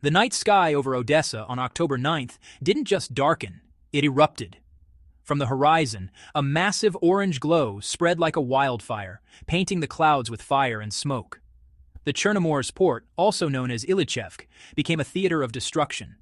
The night sky over Odessa on October 9th didn't just darken, it erupted. From the horizon, a massive orange glow spread like a wildfire, painting the clouds with fire and smoke. The Chernomorsk port, also known as Ilichevsk, became a theater of destruction.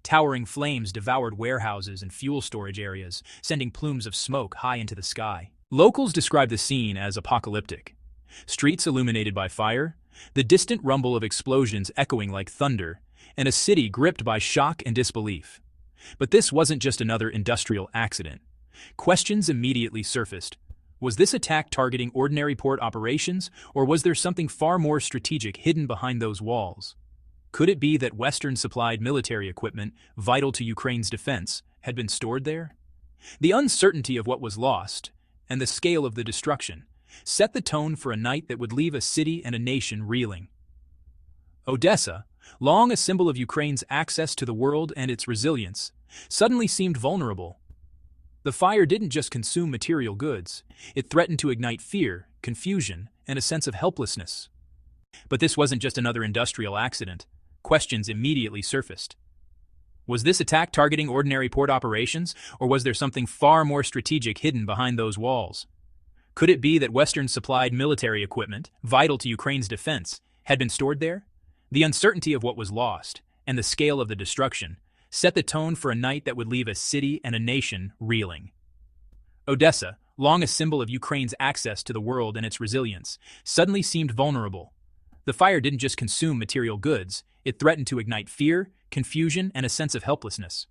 Towering flames devoured warehouses and fuel storage areas, sending plumes of smoke high into the sky. Locals describe the scene as apocalyptic. Streets illuminated by fire, the distant rumble of explosions echoing like thunder, and a city gripped by shock and disbelief. But this wasn't just another industrial accident. Questions immediately surfaced. Was this attack targeting ordinary port operations, or was there something far more strategic hidden behind those walls? Could it be that Western-supplied military equipment, vital to Ukraine's defense, had been stored there? The uncertainty of what was lost, and the scale of the destruction, set the tone for a night that would leave a city and a nation reeling. Odessa, long a symbol of Ukraine's access to the world and its resilience, suddenly seemed vulnerable. The fire didn't just consume material goods, it threatened to ignite fear, confusion, and a sense of helplessness. But this wasn't just another industrial accident. Questions immediately surfaced. Was this attack targeting ordinary port operations, or was there something far more strategic hidden behind those walls? Could it be that Western-supplied military equipment, vital to Ukraine's defense, had been stored there? The uncertainty of what was lost, and the scale of the destruction, set the tone for a night that would leave a city and a nation reeling. Odessa, long a symbol of Ukraine's access to the world and its resilience, suddenly seemed vulnerable. The fire didn't just consume material goods, it threatened to ignite fear, confusion, and a sense of helplessness.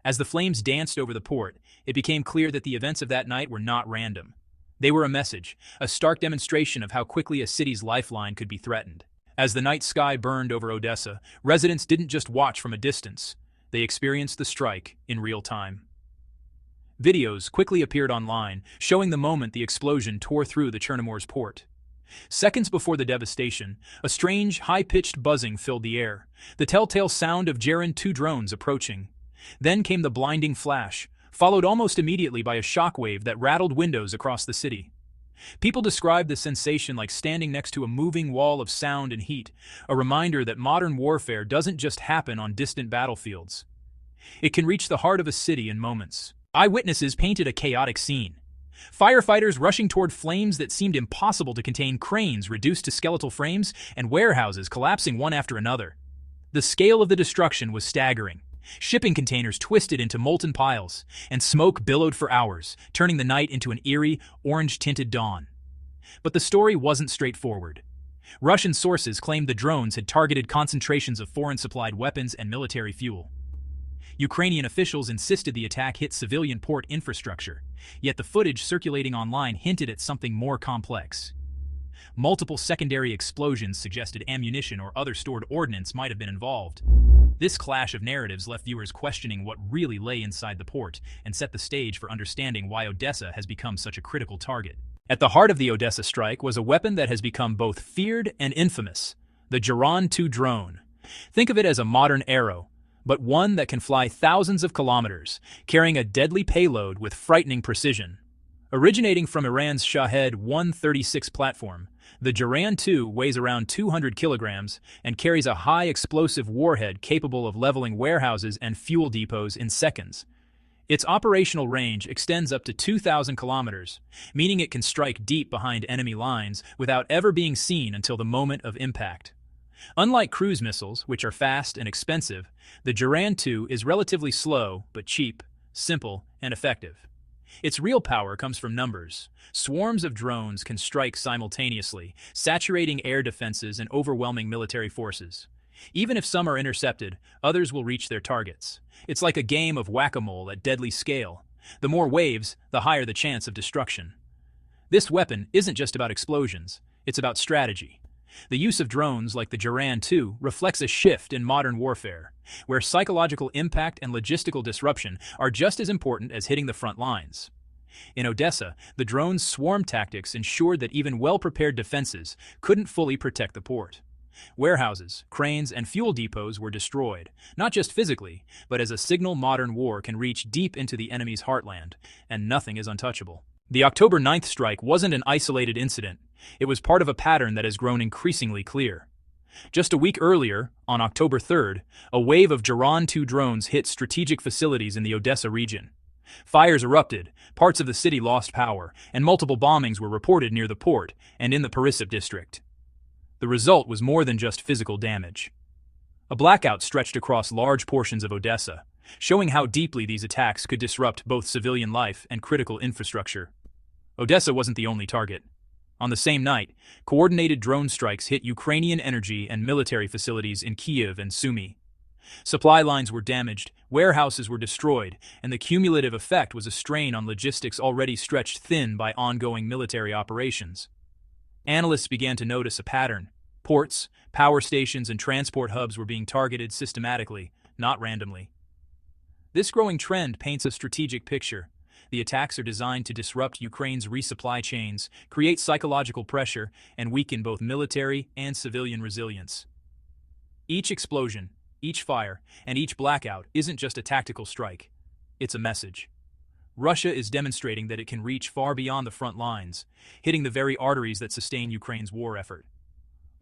As the flames danced over the port, it became clear that the events of that night were not random. They were a message, a stark demonstration of how quickly a city's lifeline could be threatened. As the night sky burned over Odessa, residents didn't just watch from a distance, they experienced the strike in real time. Videos quickly appeared online, showing the moment the explosion tore through the Chernomorsk port. Seconds before the devastation, a strange, high-pitched buzzing filled the air, the telltale sound of Geran-2 drones approaching. Then came the blinding flash, followed almost immediately by a shockwave that rattled windows across the city. People described the sensation like standing next to a moving wall of sound and heat, a reminder that modern warfare doesn't just happen on distant battlefields. It can reach the heart of a city in moments. Eyewitnesses painted a chaotic scene. Firefighters rushing toward flames that seemed impossible to contain, cranes reduced to skeletal frames, and warehouses collapsing one after another. The scale of the destruction was staggering. Shipping containers twisted into molten piles, and smoke billowed for hours, turning the night into an eerie, orange-tinted dawn. But the story wasn't straightforward. Russian sources claimed the drones had targeted concentrations of foreign-supplied weapons and military fuel. Ukrainian officials insisted the attack hit civilian port infrastructure, yet the footage circulating online hinted at something more complex. Multiple secondary explosions suggested ammunition or other stored ordnance might have been involved. This clash of narratives left viewers questioning what really lay inside the port and set the stage for understanding why Odessa has become such a critical target. At the heart of the Odessa strike was a weapon that has become both feared and infamous, the Geran-2 drone. Think of it as a modern arrow, but one that can fly thousands of kilometers, carrying a deadly payload with frightening precision. Originating from Iran's Shahed 136 platform, the Geran-2 weighs around 200 kilograms and carries a high explosive warhead capable of leveling warehouses and fuel depots in seconds. Its operational range extends up to 2,000 kilometers, meaning it can strike deep behind enemy lines without ever being seen until the moment of impact. Unlike cruise missiles, which are fast and expensive, the Geran-2 is relatively slow but cheap, simple, and effective. Its real power comes from numbers. Swarms of drones can strike simultaneously, saturating air defenses and overwhelming military forces. Even if some are intercepted, others will reach their targets. It's like a game of whack-a-mole at deadly scale. The more waves, the higher the chance of destruction. This weapon isn't just about explosions, it's about strategy. The use of drones like the Geran-2 reflects a shift in modern warfare, where psychological impact and logistical disruption are just as important as hitting the front lines. In Odessa, the drones' swarm tactics ensured that even well-prepared defenses couldn't fully protect the port. Warehouses, cranes, and fuel depots were destroyed, not just physically, but as a signal modern war can reach deep into the enemy's heartland, and nothing is untouchable. The October 9th strike wasn't an isolated incident. It was part of a pattern that has grown increasingly clear. Just a week earlier, on October 3rd, a wave of Geron-2 drones hit strategic facilities in the Odessa region. Fires erupted, parts of the city lost power, and multiple bombings were reported near the port and in the Perisip district. The result was more than just physical damage. A blackout stretched across large portions of Odessa, showing how deeply these attacks could disrupt both civilian life and critical infrastructure. Odessa wasn't the only target. On the same night, coordinated drone strikes hit Ukrainian energy and military facilities in Kyiv and Sumy. Supply lines were damaged, warehouses were destroyed, and the cumulative effect was a strain on logistics already stretched thin by ongoing military operations. Analysts began to notice a pattern. Ports, power stations, and transport hubs were being targeted systematically, not randomly. This growing trend paints a strategic picture. The attacks are designed to disrupt Ukraine's resupply chains, create psychological pressure, and weaken both military and civilian resilience. Each explosion, each fire, and each blackout isn't just a tactical strike. It's a message. Russia is demonstrating that it can reach far beyond the front lines, hitting the very arteries that sustain Ukraine's war effort.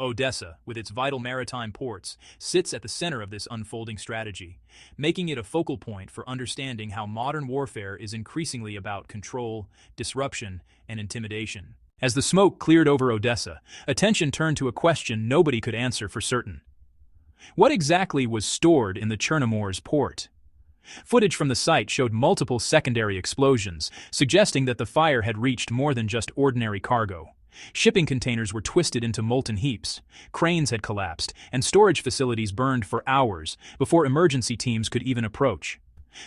Odessa, with its vital maritime ports, sits at the center of this unfolding strategy, making it a focal point for understanding how modern warfare is increasingly about control, disruption, and intimidation. As the smoke cleared over Odessa, attention turned to a question nobody could answer for certain. What exactly was stored in the Chernomor's port? Footage from the site showed multiple secondary explosions, suggesting that the fire had reached more than just ordinary cargo. Shipping containers were twisted into molten heaps, cranes had collapsed, and storage facilities burned for hours before emergency teams could even approach.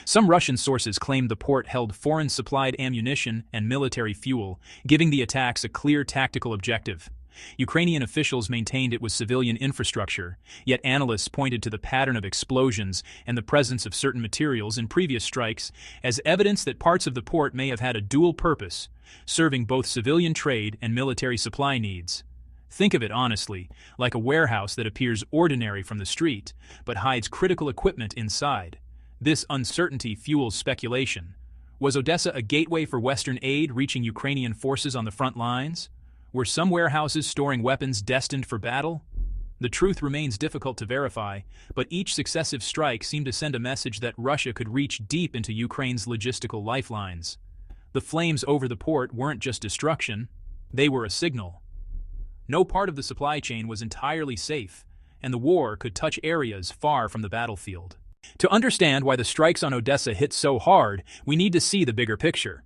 Some Russian sources claimed the port held foreign-supplied ammunition and military fuel, giving the attacks a clear tactical objective. Ukrainian officials maintained it was civilian infrastructure, yet analysts pointed to the pattern of explosions and the presence of certain materials in previous strikes as evidence that parts of the port may have had a dual purpose, serving both civilian trade and military supply needs. Think of it honestly, like a warehouse that appears ordinary from the street, but hides critical equipment inside. This uncertainty fuels speculation. Was Odessa a gateway for Western aid reaching Ukrainian forces on the front lines? Were some warehouses storing weapons destined for battle? The truth remains difficult to verify, but each successive strike seemed to send a message that Russia could reach deep into Ukraine's logistical lifelines. The flames over the port weren't just destruction, they were a signal. No part of the supply chain was entirely safe, and the war could touch areas far from the battlefield. To understand why the strikes on Odessa hit so hard, we need to see the bigger picture.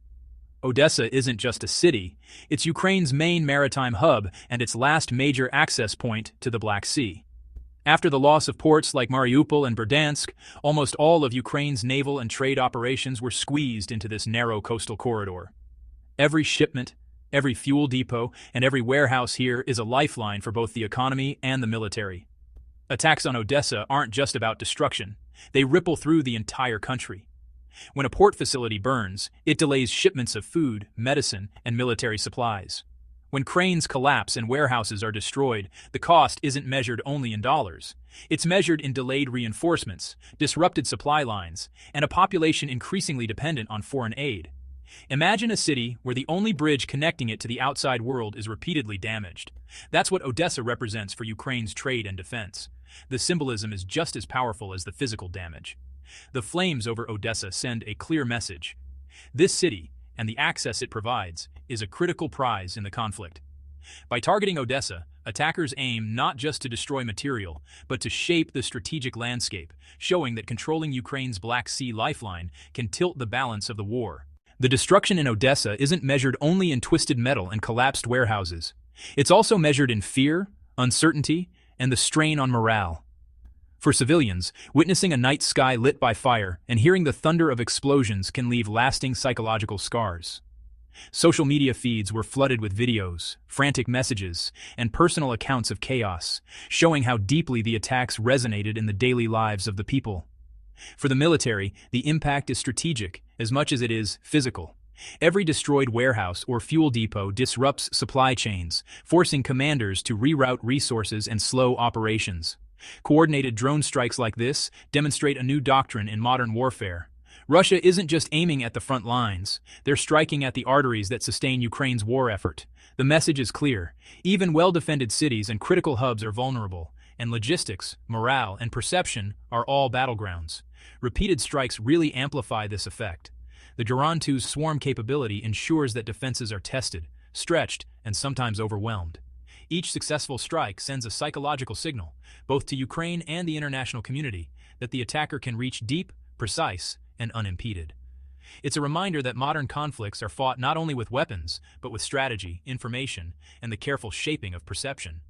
Odessa isn't just a city, it's Ukraine's main maritime hub and its last major access point to the Black Sea. After the loss of ports like Mariupol and Berdansk, almost all of Ukraine's naval and trade operations were squeezed into this narrow coastal corridor. Every shipment, every fuel depot, and every warehouse here is a lifeline for both the economy and the military. Attacks on Odessa aren't just about destruction, they ripple through the entire country. When a port facility burns, it delays shipments of food, medicine, and military supplies. When cranes collapse and warehouses are destroyed, the cost isn't measured only in dollars. It's measured in delayed reinforcements, disrupted supply lines, and a population increasingly dependent on foreign aid. Imagine a city where the only bridge connecting it to the outside world is repeatedly damaged. That's what Odessa represents for Ukraine's trade and defense. The symbolism is just as powerful as the physical damage. The flames over Odessa send a clear message. This city, and the access it provides, is a critical prize in the conflict. By targeting Odessa, attackers aim not just to destroy material, but to shape the strategic landscape, showing that controlling Ukraine's Black Sea lifeline can tilt the balance of the war. The destruction in Odessa isn't measured only in twisted metal and collapsed warehouses. It's also measured in fear, uncertainty, and the strain on morale. For civilians, witnessing a night sky lit by fire and hearing the thunder of explosions can leave lasting psychological scars. Social media feeds were flooded with videos, frantic messages, and personal accounts of chaos, showing how deeply the attacks resonated in the daily lives of the people. For the military, the impact is strategic as much as it is physical. Every destroyed warehouse or fuel depot disrupts supply chains, forcing commanders to reroute resources and slow operations. Coordinated drone strikes like this demonstrate a new doctrine in modern warfare. Russia isn't just aiming at the front lines, they're striking at the arteries that sustain Ukraine's war effort. The message is clear. Even well-defended cities and critical hubs are vulnerable, And logistics, morale, and perception are all battlegrounds. Repeated strikes really amplify this effect. The Durantu's swarm capability ensures that defenses are tested, stretched, and sometimes overwhelmed. Each successful strike sends a psychological signal, both to Ukraine and the international community, that the attacker can reach deep, precise, and unimpeded. It's a reminder that modern conflicts are fought not only with weapons, but with strategy, information, and the careful shaping of perception.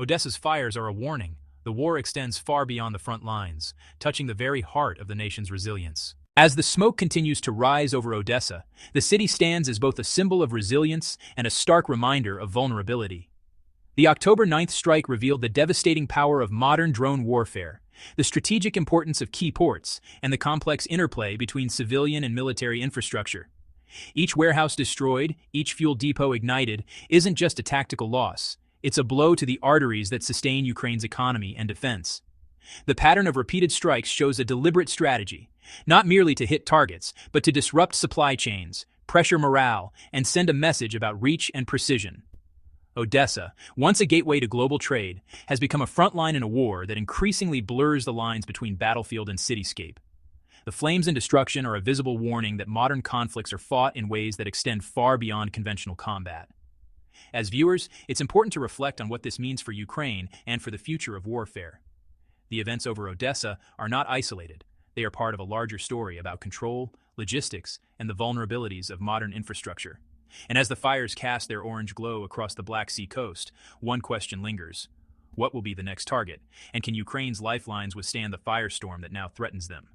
Odessa's fires are a warning. The war extends far beyond the front lines, touching the very heart of the nation's resilience. As the smoke continues to rise over Odessa, the city stands as both a symbol of resilience and a stark reminder of vulnerability. The October 9th strike revealed the devastating power of modern drone warfare, the strategic importance of key ports, and the complex interplay between civilian and military infrastructure. Each warehouse destroyed, each fuel depot ignited, isn't just a tactical loss. It's a blow to the arteries that sustain Ukraine's economy and defense. The pattern of repeated strikes shows a deliberate strategy, not merely to hit targets, but to disrupt supply chains, pressure morale, and send a message about reach and precision. Odessa, once a gateway to global trade, has become a front line in a war that increasingly blurs the lines between battlefield and cityscape. The flames and destruction are a visible warning that modern conflicts are fought in ways that extend far beyond conventional combat. As viewers, it's important to reflect on what this means for Ukraine and for the future of warfare. The events over Odessa are not isolated. They are part of a larger story about control, logistics, and the vulnerabilities of modern infrastructure. And as the fires cast their orange glow across the Black Sea coast, one question lingers. What will be the next target? And can Ukraine's lifelines withstand the firestorm that now threatens them?